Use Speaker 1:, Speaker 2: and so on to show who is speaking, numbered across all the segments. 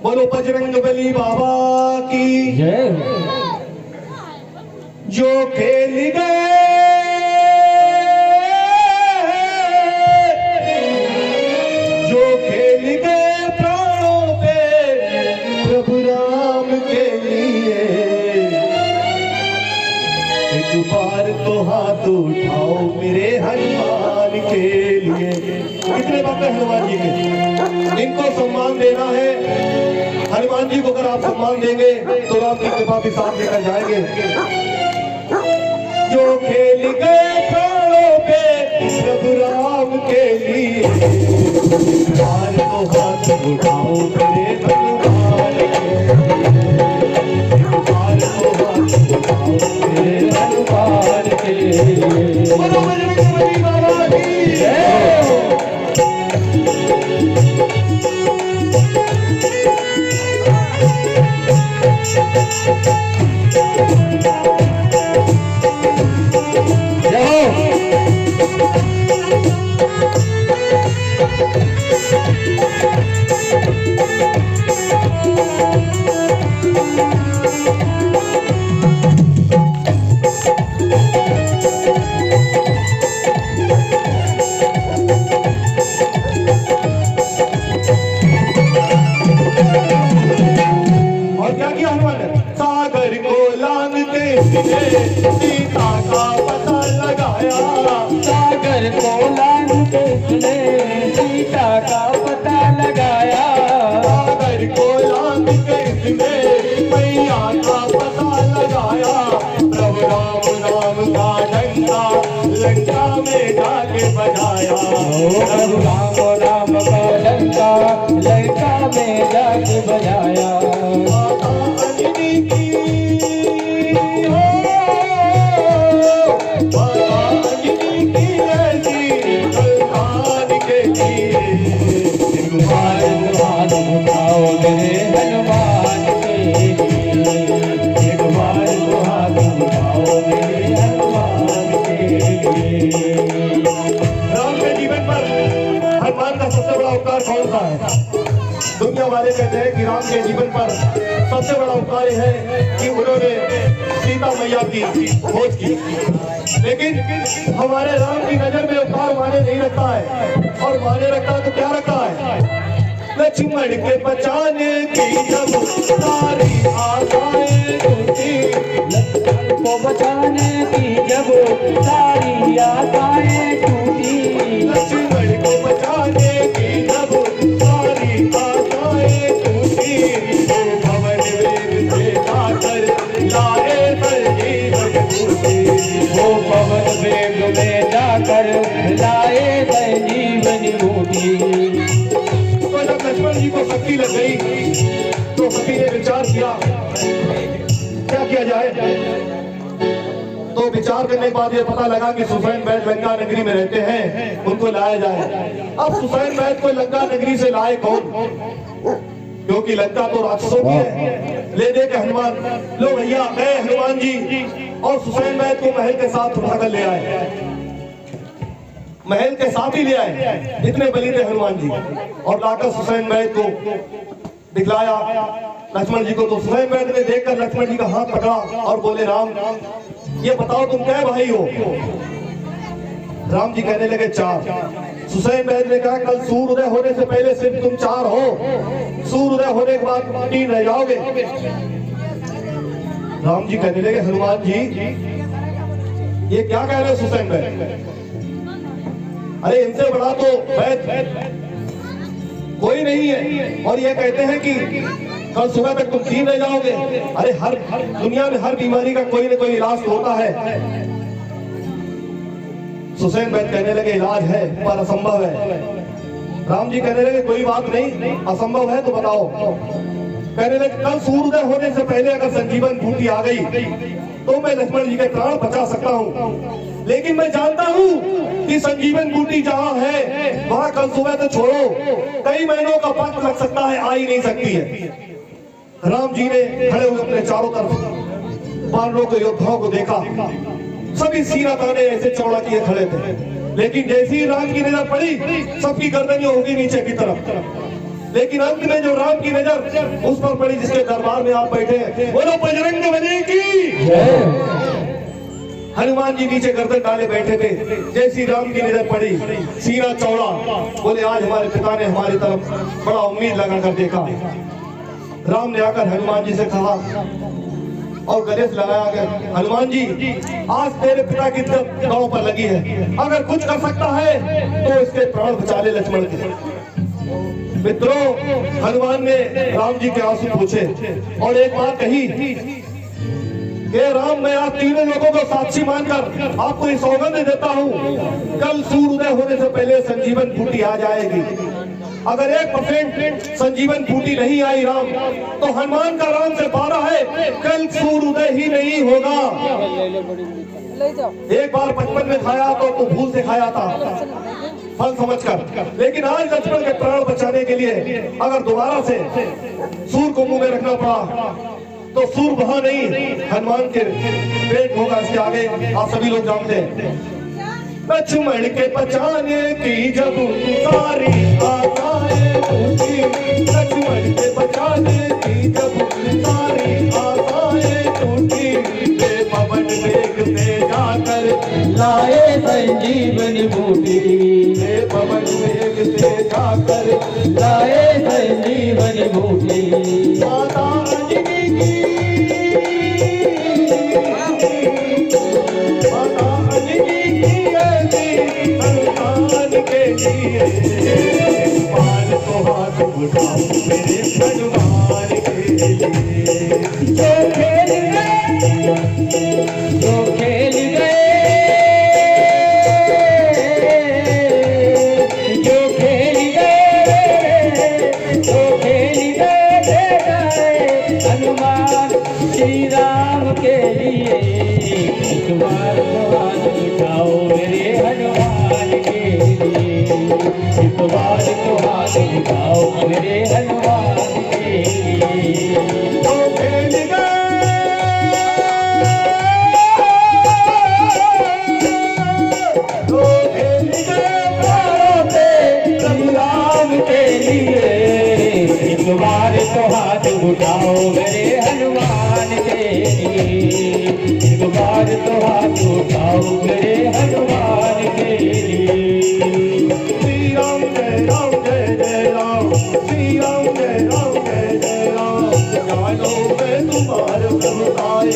Speaker 1: बोलो बजरंगबली बाबा की
Speaker 2: जय।
Speaker 1: जो खेल गए जो खेल गए प्राणों पे प्रभु राम के लिए, एक बार तो हाथ उठाओ मेरे हनुमान के लिए। कितने बात है हनुमान जी के, इनको सम्मान देना है। हनुमान जी को अगर आप सम्मान देंगे तो राम की कृपा भी साथ लेकर जाएंगे। जो खेल गए प्राणों पे प्रभु राम के लिए, बार तो हाथ उठाओ मेरे हनुमान के लिए, बार तो हाथ उठाओ मेरे हनुमान के लिए। बोलो बजरंगबली बाबा की जय। सागर को लांघते सीता का पता लगाया,
Speaker 2: सागर को लांघते सीता का पता लगाया,
Speaker 1: सागर को लांघते मैया का पता लगाया। प्रभु राम नाम का डंका लंका में जाके बजाया,
Speaker 2: प्रभु राम राम का डंका लंका में जाके बजाया।
Speaker 1: दुनिया वाले कहते हैं कि राम के जीवन पर सबसे बड़ा उपकार है कि उन्होंने सीता मैया की खोज की, लेकिन हमारे राम की नजर में उपकार माने नहीं रखता है। और माने रखता है तो क्या रखता है? लक्ष्मण के बचाने की जब सारी आशाएं टूटी,
Speaker 2: लक्ष्मण को बचाने की जब सारी आशाएं टूटी,
Speaker 1: लक्ष्मण को बचाने की जब सारी आशाएं टूटी, वो भवन वेग से जाकर लाए संजीवन बूटी,
Speaker 2: वो पवन वेग में जाकर लाए संजीवन बूटी।
Speaker 1: तो जब लक्ष्मण जी को शक्ति लग गई तो सती ने विचार किया क्या किया जाए। तो विचार करने के बाद ये पता लगा कि सुसैन बैद लंका नगरी में रहते हैं, उनको लाया जाए। अब सुसैन बैद को लंका नगरी से लाए कौन, क्योंकि लंका तो राक्षसों की है। ले दे के हनुमान, लो भैया गए हनुमान जी और सुसैन बैद को महल के साथ उठाकर ले आए, महल के साथ ही ले आए। इतने बली थे हनुमान जी। और लाकर सुसैन बैद को दिखलाया लक्ष्मण जी को। तो सुसैन बैद ने देखकर लक्ष्मण जी का हाथ पकड़ा और बोले, राम ये बताओ तुम क्या भाई हो? राम जी कहने लगे, चार। सुसैन बैद ने कहा, कल सूर्योदय होने से पहले सिर्फ तुम चार हो, सूर्योदय होने के बाद तीन रह जाओगे। राम जी कहने लगे, हनुमान जी ये क्या कह रहे हो सुसैन बैद? अरे इनसे बड़ा तो बैद कोई नहीं है, और ये कहते हैं कि कल सुबह तक तुम तीन रह जाओगे। अरे हर दुनिया में हर बीमारी का कोई ना कोई इलाज तो होता है। सुसैन बैद कहने लगे, इलाज है पर असंभव है। राम जी कहने लगे, कोई बात नहीं, असंभव है तो बताओ। कहने लगे, कल सूर्योदय होने से पहले अगर संजीवन बूटी आ गई तो मैं लक्ष्मण जी के प्राण बचा सकता हूँ, लेकिन मैं जानता हूँ कि संजीवन बूटी जहाँ है वहाँ कल सुबह तो छोड़ो कई महीनों का वक्त लग सकता है, आ ही नहीं सकती है। राम जी ने खड़े हुए अपने चारों तरफ वानरों के योद्धाओं को देखा, सभी सीना ताने ऐसे चौड़ा किए खड़े थे, लेकिन जैसे ही राम की नजर पड़ी सबकी गर्दनें होगी नीचे की तरफ। लेकिन अंत में जो राम की नजर उस पर पड़ी जिसके दरबार में आप बैठे हैं, बोलो बजरंग बली की
Speaker 2: जय।
Speaker 1: हनुमान जी नीचे गर्दन डाले बैठे थे, जैसी राम की नजर पड़ी सीना चौड़ा, बोले आज हमारे पिता ने हमारी तरफ बड़ा उम्मीद लगा कर देखा। राम ने आकर हनुमान जी से कहा और गले से लगाया गया, हनुमान जी आज तेरे पिता की दांव पर लगी है, अगर कुछ कर सकता है तो इसके प्राण बचा ले लक्ष्मण के। मित्रों, हनुमान ने राम जी के आंसू पूछे और एक बात कही कि राम, मैं आप तीनों लोगों को साक्षी मानकर आपको इस सौगंध देता हूं, कल सूर्योदय होने से पहले संजीवन बूटी आ जाएगी। अगर 1% संजीवन बूटी नहीं आई राम, तो हनुमान का राम से पारा है, कल सूर्योदय ही नहीं होगा। एक बार बचपन में खाया तो भूल से खाया था, फल समझकर, लेकिन आज लक्ष्मण के प्राण बचाने के लिए अगर दोबारा से सूर को मुंह में रखना पड़ा तो सूर वहां नहीं, हनुमान के पेट होगा। इसके आगे आप सभी लोग जानते हैं, लक्ष्मण के बचाने की जब सारी आशाएं टूटी, लक्ष्मण के बचाने की जब सारी आशाएं टूटी, वे पवन वेग से जाकर
Speaker 2: लाए संजीवनी बूटी,
Speaker 1: वे पवन वेग से जाकर
Speaker 2: लाए संजीवनी बूटी।
Speaker 1: माता अंजनी की, माता अंजनी की ऐसी हनुमान के लिए, पाल को हाथ उठाओ मेरे हनुमान के लिए।
Speaker 2: जो खेल गए, जो खेल गए, जो खेल गए, जो खेल गए हनुमान श्री राम के लिए। एक बार तो हाथ उठाओ मेरे हनुमान के लिए, एक बार तो हाथ उठाओ मेरे हनुमान के लिए।
Speaker 1: जो खेल गए, जो खेल गए
Speaker 2: प्यारों पे श्री राम के लिए, एक बार तो हाथ उठाओ मेरे हनुमान के लिए, एक बार तो हाथ उठाओ मेरे हनुमान के लिए।
Speaker 1: श्री राम जय राम जय जय राम, श्री राम जय राम जय जय राम। जानो मैं तुम्हार प्रभुताय,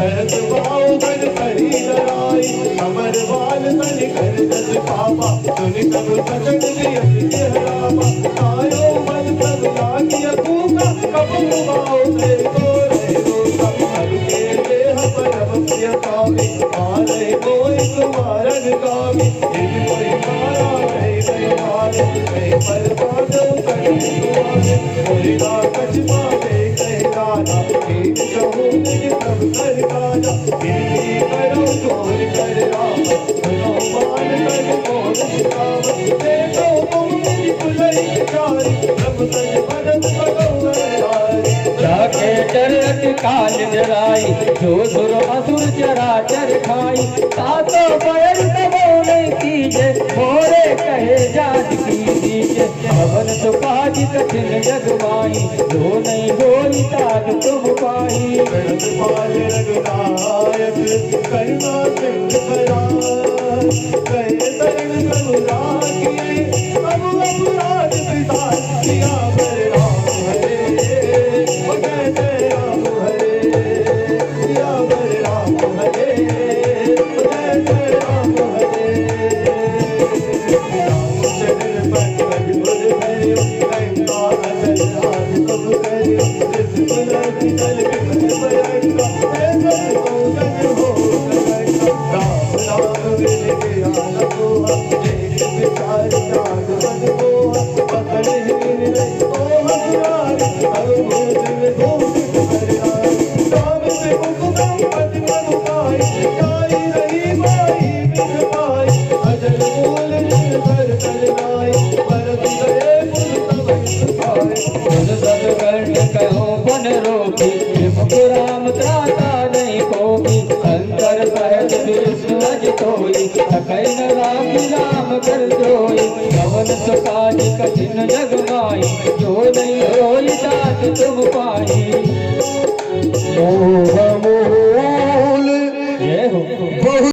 Speaker 1: ऐस भाव बन करी लड़ाई, अमर बाल तन कर जस पापा, सुन कब सजन लियत के हरावा। आयो मन सब लागिय कूका, कब मुआओ से तोरे रोका, हर के देह परम प्रिय स्वामी, मारे कोई तुम्हारन कामी, इन कोई मारा नहीं गई मारे, मैं पर बादल कर दुआरे, कोई ना कछ मारे गए गाना, एक कहूँ निज सब कर गाना, गिनती करो जोर कर राम, सुनो मान कर मोर सिकाव, देखो तुम निज कुलई चारी, सब सज भजन करो हरारी।
Speaker 2: जाके चरत काल जराई, जो सुर असुर चराचर खाई, सातों पैर कबो नहीं कीजे, भोरे कहे जात की दीजे। पवन सुपाज कठिन जग माई, जो नहीं बोली ताज तुम पाई।
Speaker 1: गणत पाल रघुनायक, करुणा सिंधु करार, कहे शरण प्रभु राखिए, प्रभु अपराध पिता किया बर राम हरे, ओ जय जय राम हरे, किया बर राम हरे, ओ जय जय राम हरे। रामचंद्र पंकज मुर भयो, लंका अचल राज तुम करियो, जिस बुलंद जल विमल बरंगा, ऐसा को जग हो सकंगा। राम राम विन ज्ञान कोहा, देख विचार त्याग मन मोहा, पकड़ हिन रही तो हमारी, अब मुझ धूप कर आई। राम से मुख संपत मनु पाई, जाई रही माई बिन पाई, अजल मूल निर्भर कर लाई, परम गए पुर तब आए।
Speaker 2: सुन सब कर्ण कहो बन रोकी, मुख राम त्राता नहीं कोई, अंतर सहज विष्णु अज कोई, कई न राखी राम कर जोई कवन सो काज कठिन जग माई जो नहीं होई दात तुम पाई
Speaker 1: मोह